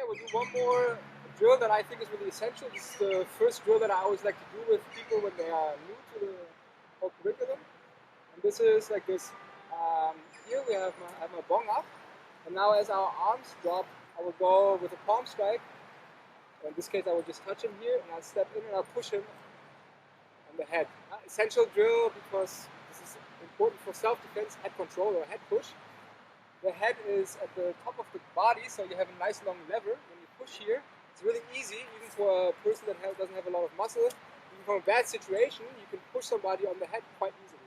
we'll do one more drill that I think is really essential. This is the first drill that I always like to do with people when they are new to the whole curriculum. And this is like this. Here we have my bong up, and now as our arms drop, I will go with a palm strike. In this case, I will just touch him here, and I'll step in and I'll push him on the head. Essential drill because this is important for self-defense, head control or head push. The head is at the top of the body, so you have a nice long lever. When you push here, it's really easy, even for a person that doesn't have a lot of muscle. Even from a bad situation, you can push somebody on the head quite easily.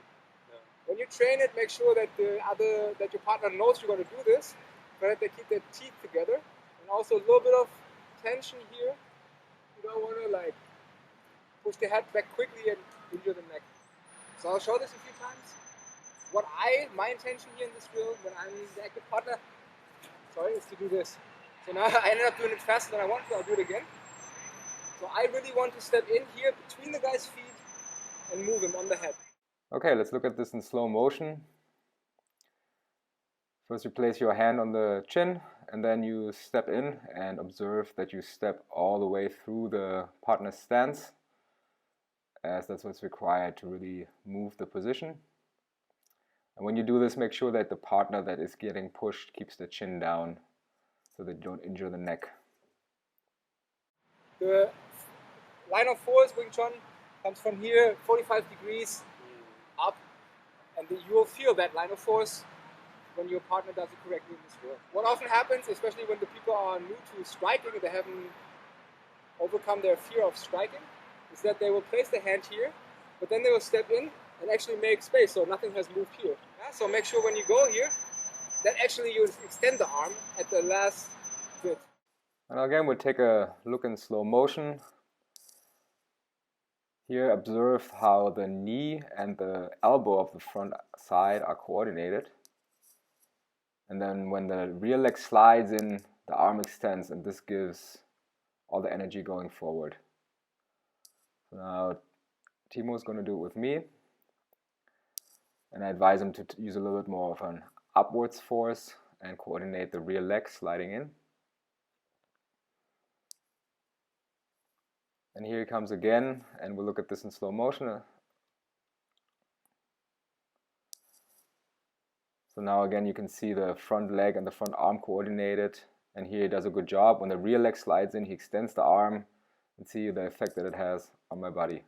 When you train it, make sure that your partner knows you're going to do this, so that they keep their teeth together. And also a little bit of tension here. You don't want to like push the head back quickly and injure the neck. So I'll show this a few times. My intention here in this drill, when I'm the active partner, is to do this. So now I ended up doing it faster than I wanted to. I'll do it again. So I really want to step in here between the guy's feet and move him on the head. Okay, let's look at this in slow motion. First you place your hand on the chin, and then you step in and observe that you step all the way through the partner's stance, as that's what's required to really move the position. And when you do this, make sure that the partner that is getting pushed keeps the chin down so that you don't injure the neck. The line of force, Wing Chun, comes from here, 45 degrees up, and you will feel that line of force when your partner does it correctly in this drill. What often happens, especially when the people are new to striking and they haven't overcome their fear of striking, is that they will place the hand here, but then they will step in and actually make space, so nothing has moved here. Yeah? So make sure when you go here, that actually you extend the arm at the last bit. And again, we'll take a look in slow motion. Here, observe how the knee and the elbow of the front side are coordinated. And then when the rear leg slides in, the arm extends, and this gives all the energy going forward. So now Timo is going to do it with me. And I advise him to use a little bit more of an upwards force and coordinate the rear leg sliding in. And here he comes again, and we'll look at this in slow motion. So now again you can see the front leg and the front arm coordinated, and here he does a good job. When the rear leg slides in, he extends the arm, and see the effect that it has on my body.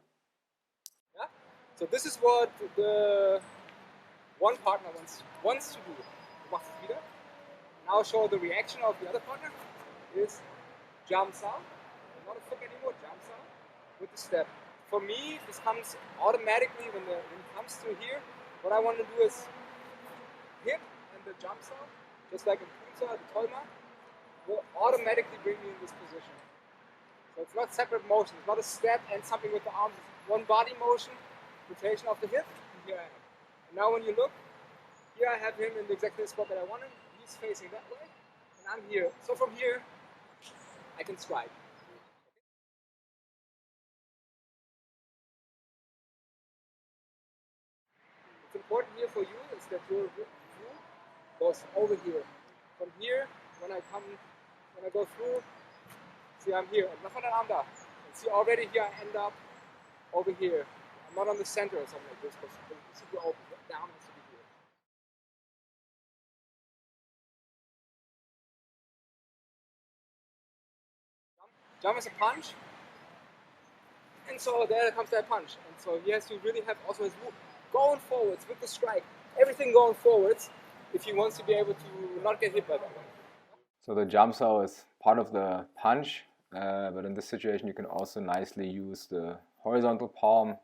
Yeah? So this is what the one partner wants to do. Macht es wieder. Now show the reaction of the other partner is Jum Sao. Not a foot anymore, Jum Sao with the step. For me, this comes automatically when it comes to here. What I want to do is hip and the Jum Sao, just like in Fak Sao, the Tolma, will automatically bring me in this position. So it's not separate motion, it's not a step and something with the arms, it's one body motion, rotation of the hip, and here I am. And now when you look, here I have him in the exact spot that I want him, he's facing that way, and I'm here. So from here, I can strike. What's important here for you is that your view goes over here. From here, when I go through, see I'm here, I'm not on an Bong-Da. And see already here I end up over here. I'm not on the center or something like this, because it's super open, down has to be here. Jump is a punch, and so there comes that punch. And so he has to really have also his move going forwards with the strike, everything going forwards, if he wants to be able to not get hit by that one. So the Jum Sao is part of the punch, but in this situation you can also nicely use the horizontal palm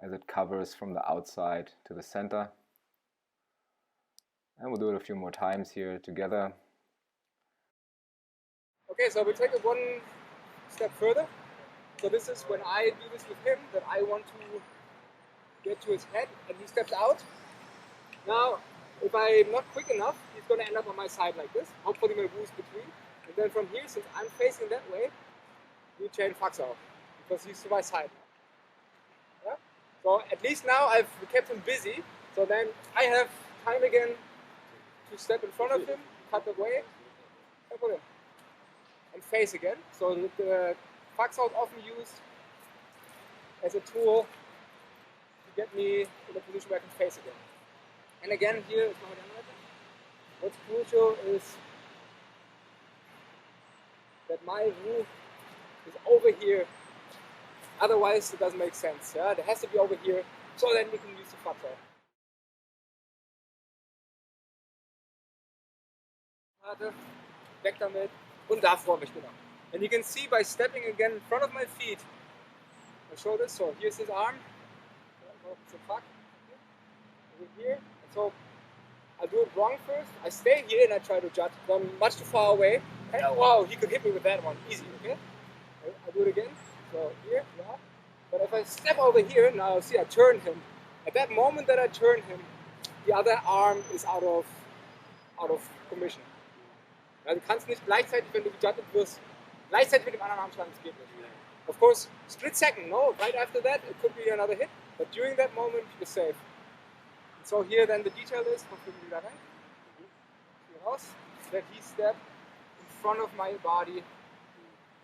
as it covers from the outside to the center. And we'll do it a few more times here together. Okay, so we take it one step further. So this is when I do this with him, that I want to get to his head and he steps out. Now, if I'm not quick enough, he's going to end up on my side like this. Hopefully my Wu's between. And then from here, since I'm facing that way, we chain Fak Sao, because he's to my side now. Yeah? So at least now I've kept him busy. So then I have time again to step in front of him, cut away, and put him. And face again. So the Fak Sao is often used as a tool to get me in a position where I can face again. And again, here is my what's crucial is that my Wu is over here. Otherwise, it doesn't make sense. Yeah? It has to be over here, so then we can use the Fak Sao. Weg damit und da vor mich, genau. And you can see by stepping again in front of my feet, my shoulders. So here's his arm. So fuck. Over here. And so I do it wrong first. I stay here and I try to judge. So I'm much too far away. And oh, wow, he could hit me with that one. Easy, okay? I do it again. So here, yeah. But if I step over here, now see I turn him. At that moment that I turn him, the other arm is out of commission. Ja, du kannst nicht gleichzeitig, wenn du gejudged wirst, gleichzeitig mit dem anderen Arm schlagen, das geht nicht. Of course, split second, no, right after that it could be another hit, but during that moment you're safe. And so here then the detail is, that he stepped in front of my body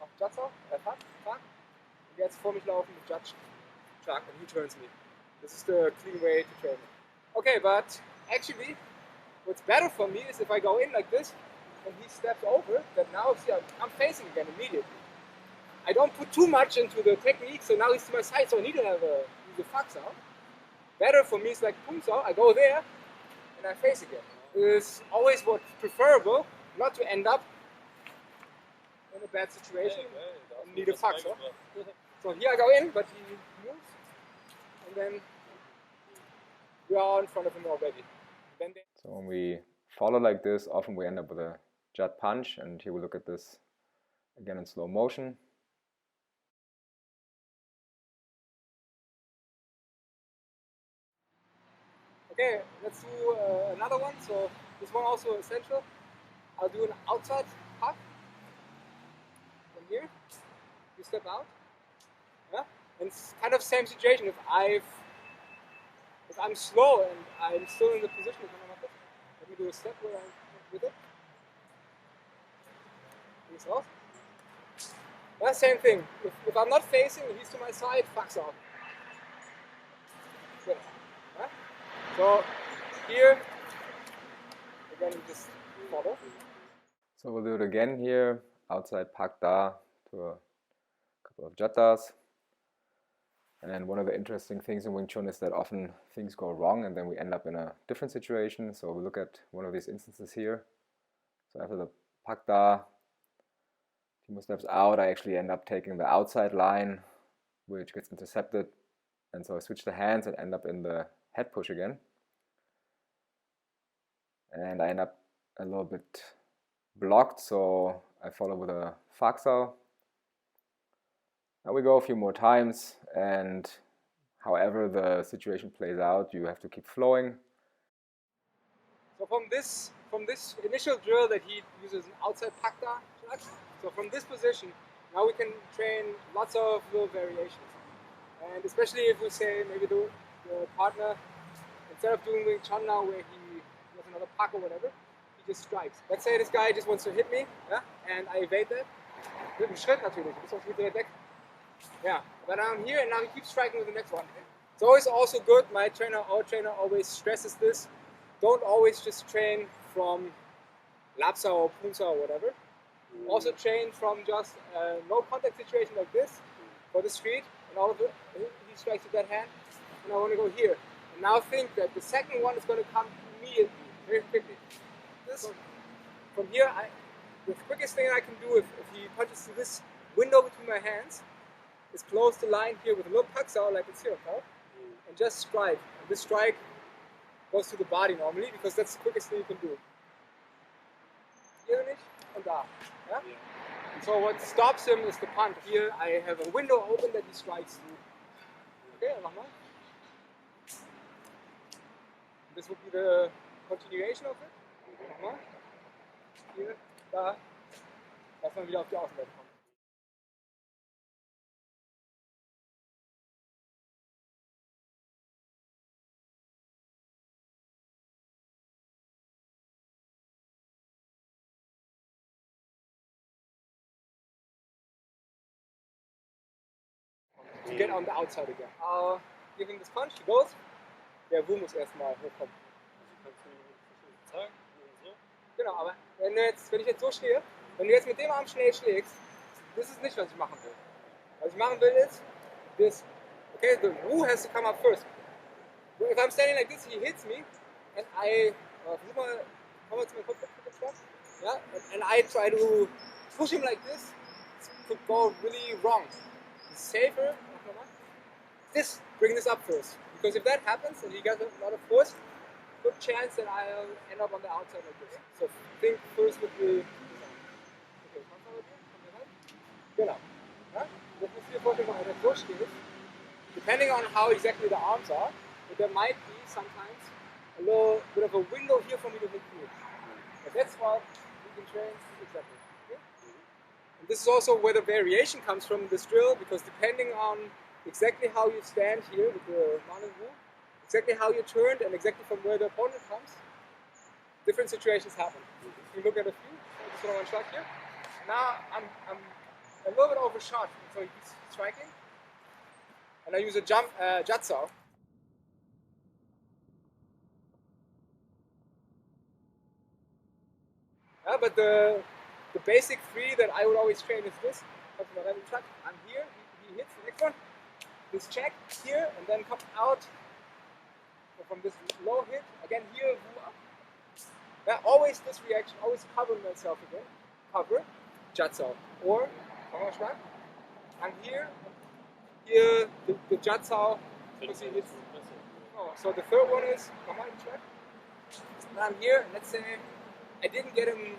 auf Jut Sao, Fak, und jetzt vor mich laufen mit Judge, Shark, and he turns me. This is the clean way to train it. Okay, but actually, what's better for me is if I go in like this, and he steps over, that now see I'm facing again immediately. I don't put too much into the technique, so now he's to my side, so I need to have use a Fak Sao. Better for me is like Jum Sao, I go there, and I face again. It's always what's preferable, not to end up in a bad situation and need a Fak Sao. So here I go in, but he moves, and then we are in front of him already. So when we follow like this, often we end up with a Jut punch, and here we look at this again in slow motion. Okay, let's do another one. So this one also essential. I'll do an outside hug from here. You step out. Yeah, and it's kind of same situation. If I'm slow and I'm still in the position, let me do a step where I'm with it. Off. Yeah, same thing. If I'm not facing, he's to my side, Fak Sao. Yeah. So here, again, you just follow. So we'll do it again here, outside Pak-Da to a couple of Jut-Das. And one of the interesting things in Wing Chun is that often things go wrong and then we end up in a different situation. So we'll look at one of these instances here. So after the Pak-Da, Timo steps out, I actually end up taking the outside line, which gets intercepted. And so I switch the hands and end up in the head push again. And I end up a little bit blocked, so I follow with a Fak Sao. Now we go a few more times, and however the situation plays out, you have to keep flowing. So from this initial drill that he uses an outside Pak-Da, so from this position, now we can train lots of little variations. And especially if we say maybe the partner, instead of doing Wing Chun now where he has another Pak or whatever, he just strikes. Let's say this guy just wants to hit me, yeah, and I evade that. Mit einem Schritt natürlich, bis auf die weg. Yeah, but I'm here and now he keeps striking with the next one. It's always also good, our trainer always stresses this. Don't always just train from Lap Sao or Pung Sao or whatever. Also train from just a no contact situation like this for the street, and all of it, he strikes with that hand, and I want to go here. And now think that the second one is going to come immediately, very quickly. From here, the quickest thing I can do if he punches through this window between my hands is close the line here with a little Fak Sao like it's here, and just strike. And this strike goes to the body normally because that's the quickest thing you can do. Hier nicht und da. Yeah? So what stops him is the punch. Here I have a window open that he strikes through. Okay, nochmal. This would be the continuation of it. Nochmal. Hier, da. Dass man wieder auf die Außenseite kommt. get on the outside again. I'll give him this punch, he goes. Der Wu muss erstmal hochkommen. Genau, aber wenn ich jetzt so stehe, wenn du jetzt mit dem Arm schnell schlägst, das ist nicht, was ich machen will. Was ich machen will ist, this, okay, the Wu has to come up first. If I'm standing like this, he hits me, and I, versuch mal, komm mal zu meinem Kopf, yeah, and I try to push him like this, it could go really wrong. It's safer, bring this up first, because if that happens and he gets a lot of force, good chance that I'll end up on the outside like this. So think first with the okay, genau. Ja? Das musst du dir vorstellen, wenn er so steht. Depending on how exactly the arms are, but there might be sometimes a little bit of a window here for me to hit through. But that's what we can train exactly. Okay? And this is also where the variation comes from this drill, because depending on exactly how you stand here with the mounted Wu, exactly how you turned, and exactly from where the opponent comes, different situations happen. If you look at a few, just one shot here. Now I'm a little bit overshot, so he's striking, and I use a Jut Sao. Yeah, but the basic three that I would always train is this. I'm here, he hits the next one. This check here, and then come out from this low hit, again here, yeah, always this reaction, always cover myself again. Cover, Jut Sao. Or, I'm here, the Jut Sao, so the third one is, come on, check. Now I'm here, let's say I didn't get him,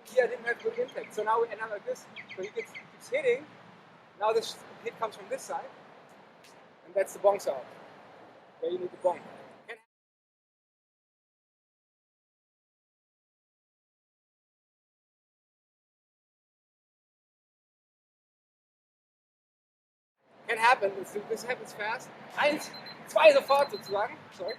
here I didn't have good impact, so now we end up like this. So he keeps hitting, now this hit comes from this side, and that's the Bong Sao. Where you need the bong. Can happen, this happens fast. 1, 2 sofort sozusagen. Sorry.